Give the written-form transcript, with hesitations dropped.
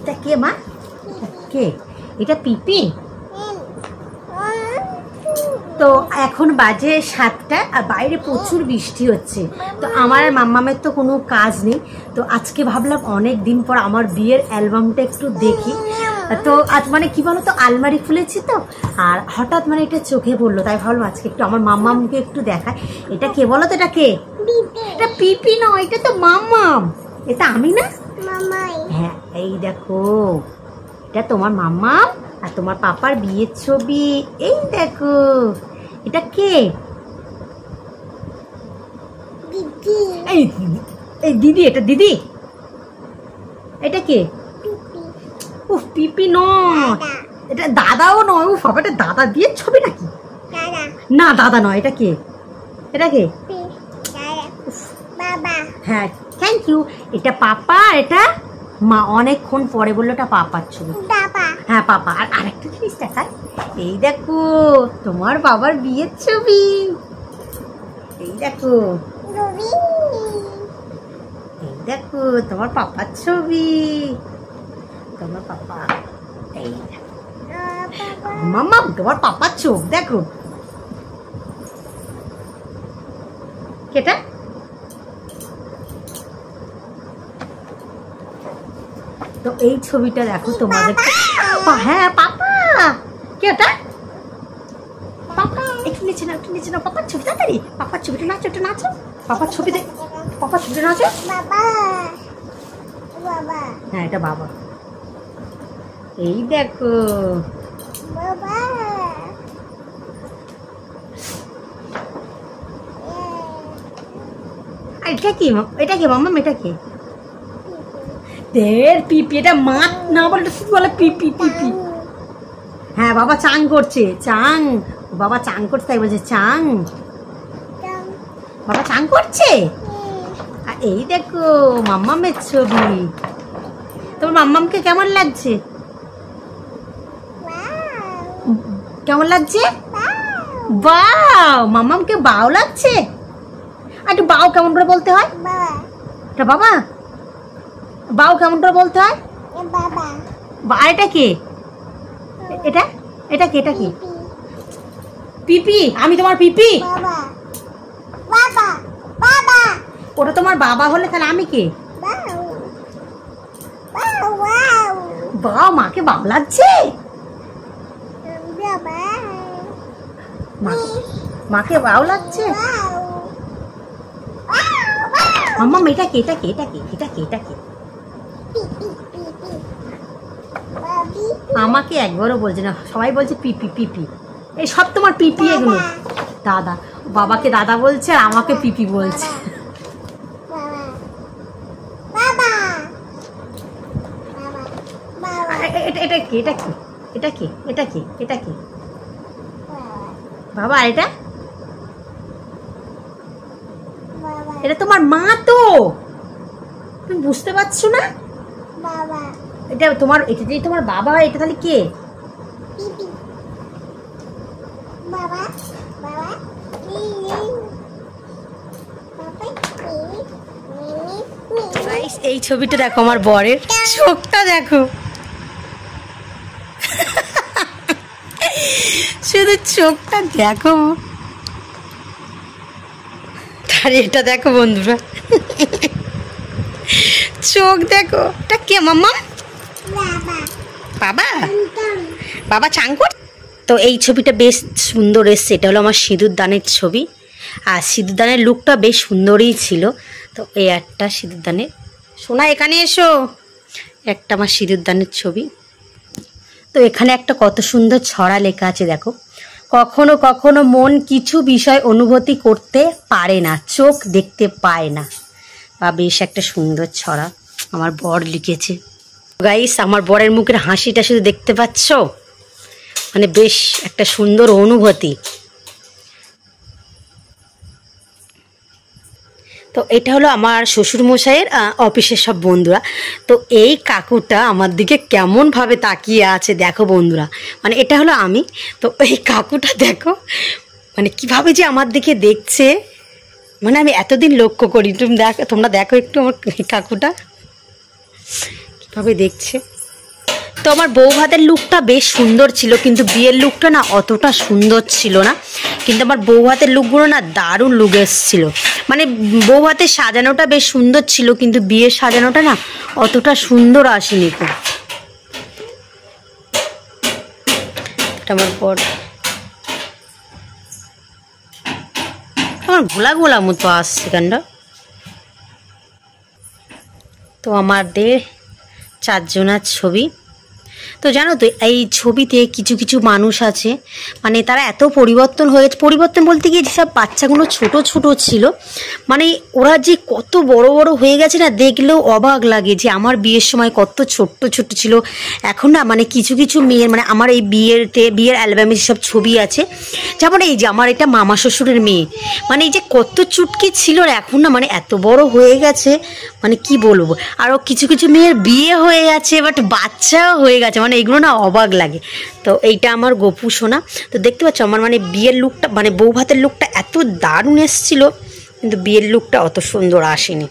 এটা কে মা? কে এটা? পিপি। তো এখন বাজে 7টা আর বাইরে প্রচুর বৃষ্টি হচ্ছে। তো আমার আর মাম্মামের তো কোনো কাজ নেই, তো আজকে ভাবলাম অনেক দিন পর আমার বিয়ের অ্যালবামটা একটু দেখি। তো আজ মানে কি বলো তো, আলমারি খুলেছি তো, আর হঠাৎ মানে এটা চোখে পড়লো, তাই ভাবলাম আজকে একটু আমার মাম্মামকে একটু দেখায়। এটা কে বলো তো? এটা কে? এটা পিপি নয়, এটা তো মাম্মাম। এটা আমি না? হ্যাঁ, এই দেখো, এটা তোমার মাম্মাম আর তোমার পাপার বিয়ের ছবি। এই দেখো, এটা কে? এই দিদি, এটা দিদি। এটা কে? উফ, পিপি নয়, এটা দাদাও নয়। উফ, এটা দাদা বিয়ের ছবি নাকি? না, দাদা নয়। এটা কে? এটা কে? হ্যাঁ, থ্যাংক ইউ। এটা পাপা, এটা মা। অনেকক্ষণ পরে বললো এটা পাপার ছবি। হ্যাঁ, পাপা। আর আরেকটা জিনিস দেখায়, এই দেখো তোমার বাবার বিয়ের ছবি। এই দেখো, এই দেখো তোমার পাপার ছবি। তোমার পাপা, এই মাম্মা, তোমার পাপার চোখ দেখো। কেটা? তো এই ছবিটা দেখো তোমাদের। হ্যাঁ, পাপা। কেটা? পাপা, একটু নিচে না, একটু নিচে না। পাপার ছবি, তাড়াতাড়ি পাপার ছবিটা নাচো, একটু নাচো। পাপার ছবি দেখ, পাপার ছবিটা নাচো। হ্যাঁ, এটা বাবা। এই দেখো, এটা কি? এটা কি মাম্মাম? এটা কি? দের পিপি। এটা মা না বলে বলে পিপি। পিপি। হ্যাঁ, বাবা চাং করছে। চাং, বাবা চাং করছে, তাই বলছে চাং। বাবা চাং করছে। আর এই দেখো মাম্মামের ছবি। তোমার মাম্মামকে কেমন লাগছে? কেমন লাগছে? বাও। মাম্মামকে বাও লাগছে। আর একটু বাও কেমন করে বলতে হয়? এটা বাবা। বাও কেমন করে বলতে হয়? আর এটা কে? এটা এটা কে? এটা কি? পিপি। আমি তোমার পিপি? ওটা তোমার বাবা হলে তাহলে আমি কে? বাও। মাকে বাও লাগছে। মাকে বাও লাগছে। মাম্মাম, এটা কে? এটা কে? এটা কে? এটা কে? এটা কে? আমাকে একবারও বলছে না, সবাই বলছে পিপি পিপি। এই সব তোমার পিপি এগুলো। দাদা, বাবাকে দাদা বলছে আর আমাকে পিপি বলছে। এটা কি? এটা কি? এটা কি? এটা কি? এটা কি? বাবা। এটা এটা তোমার মা তো, তুমি বুঝতে পারছো না? এটা তোমার, এটা যদি তোমার বাবা হয়, এটা তাহলে কে? এই ছবিটা দেখো, আমার বরের চোখটা দেখো, শুধু চোখটা দেখো। আর এটা দেখো বন্ধুরা, চোখ দেখো। এটা কে মাম্মা? বাবা। বাবা চাং কর। তো এই ছবিটা বেশ সুন্দর এসছে। এটা হলো আমার সিঁদুর দানের ছবি, আর সিঁদুর দানের লুকটা বেশ সুন্দরই ছিল। তো এই একটা সিঁদুর দানের, সোনা এখানে এসো, একটা আমার সিঁদুর দানের ছবি। তো এখানে একটা কত সুন্দর ছড়া লেখা আছে দেখো, কখনো কখনো মন কিছু বিষয় অনুভূতি করতে পারে না, চোখ দেখতে পায় না। বা বেশ একটা সুন্দর ছড়া আমার বর লিখেছে। গাইস, আমার বরের মুখের হাসিটা শুধু দেখতে পাচ্ছ, মানে বেশ একটা সুন্দর অনুভূতি। তো এটা হলো আমার শ্বশুরমশাইয়ের অফিসের সব বন্ধুরা। তো এই কাকুটা আমার দিকে কেমনভাবে তাকিয়ে আছে দেখো বন্ধুরা, মানে এটা হলো আমি। তো এই কাকুটা দেখো, মানে কিভাবে যে আমার দিকে দেখছে, মানে আমি এতদিন লক্ষ্য করি। তোমরা দেখো একটু আমার কাকুটা কীভাবে দেখছে। তো আমার বউ ভাতের লুকটা বেশ সুন্দর ছিল, কিন্তু বিয়ের লুকটা না অতটা সুন্দর ছিল না। কিন্তু আমার বউ ভাতের লুকগুলো না দারুণ লুক এসেছিল। মানে বউ ভাতের সাজানোটা বেশ সুন্দর ছিল, কিন্তু বিয়ের সাজানোটা না অতটা সুন্দর আসেনি। খুব আমার পর আমার ঘোলা ঘোলা মতো আসছে গানটা। তো আমাদের 4 জনের ছবি। তো জানো তো এই ছবিতে কিছু কিছু মানুষ আছে, মানে তারা এত পরিবর্তন হয়েছে, পরিবর্তন বলতে গিয়ে যেসব বাচ্চাগুলো ছোট ছোট ছিল, মানে ওরা যে কত বড় বড় হয়ে গেছে না, দেখলেও অবাক লাগে যে আমার বিয়ের সময় কত ছোট্ট ছোট্ট ছিল। এখন না মানে কিছু কিছু মেয়ের, মানে আমার এই বিয়ের অ্যালবামে যেসব ছবি আছে, যেমন এই যে আমার এটা মামা শ্বশুরের মেয়ে, মানে এই যে কত চুটকি ছিল, এখন না মানে এত বড় হয়ে গেছে, মানে কি বলবো। আরও কিছু কিছু মেয়ের বিয়ে হয়ে গেছে, বাট বাচ্চাও হয়ে গেছে, মানে এগুলো না অবাক লাগে। তো এইটা আমার গপু সোনা। তো দেখতে পাচ্ছ আমার মানে বিয়ের লুকটা, মানে বউ ভাতের লুকটা এত দারুণ এসেছিলো, কিন্তু বিয়ের লুকটা অত সুন্দর আসেনি।